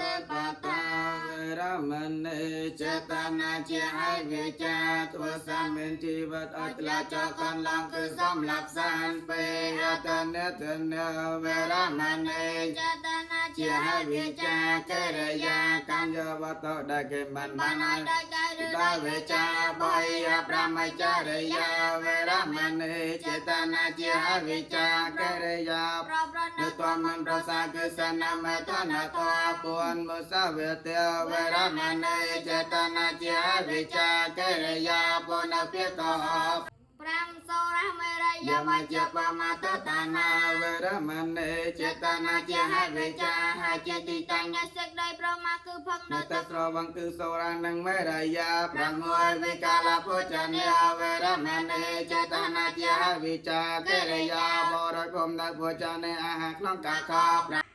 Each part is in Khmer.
តបតារមណេចេតនាជាឲ្យវាចាធ្វើសាមានជីវិតឲ្យថ្លាចកន្លងគឺសម្លាប់សានពេអតនេតនេវរមណេចេតនាជាឲ្យវាចាកិរិយាកម្មយវតដែលគេបានឲ្យដោយវាចាបុយប្រមចារិយាវរមណេចេតនាជាឲ្យវាចាកិរិយានៅតមិនប្រសាគឺសនាមតនតពួនមុសាវេទវរមណេចេតនាជាវិចាកិរិយាពុនពាកោប្រាំសូរមេរយមជាបមតតានាវរមណេចេតនាជាវិចាជាទីតាំងសេចក្តីប្រមាគឺផឹកនៅតស្រវងគឺសូរានឹងមេរយាប្រាំមួយវិកាលពុជនិវរមណេចេតនាជាវិចាកិរិយាបរិគមនៅពុជនិអាហារក្នុងកាខ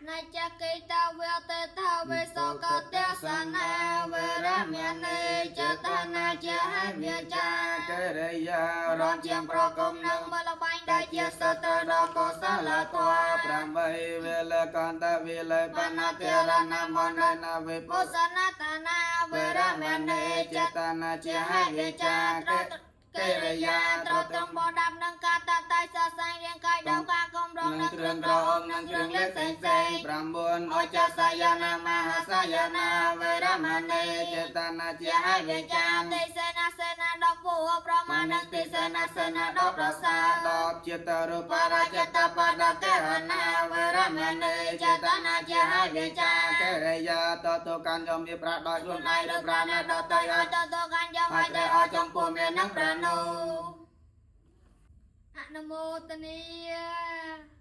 ណចកិតវេតតវេសកតសនាវរមណេចេតនាជាវិចាកិរិយារំជាងប្រគំនឹងបលបាញ់ដែលជាសតរកុសលត8វេលកន្តវិលបណតិរណមននវិពុសនតនាវរមណេចេតនាជាវិចាកិរិយាត្រត្រង់បដាប់នឹងការតតៃសរសៃរាងកាយដល់ការគំរងនឹងគ្រឿងក្រអមនឹងគ្រឿងលេខផ្សេង9អចសាយនាមហាសាយនាវរមណេចេតនាជាវិចាតិសេនាសេនាដល់ពុប្រមាណតិសេនាសេនាដល់ប្រសាដល់ចិត្តរូបរាជតបដកេហនាវរមណេចេតនាជាវិចាកិរិយាតតកាន់យមវាប្រាដោយខ្លួនឯងឬប្រាណដតៃឲ្យតតកាន់យមឲ្យតែឲ្យចំពោះមាននឹងប្រាណអនុមោទនា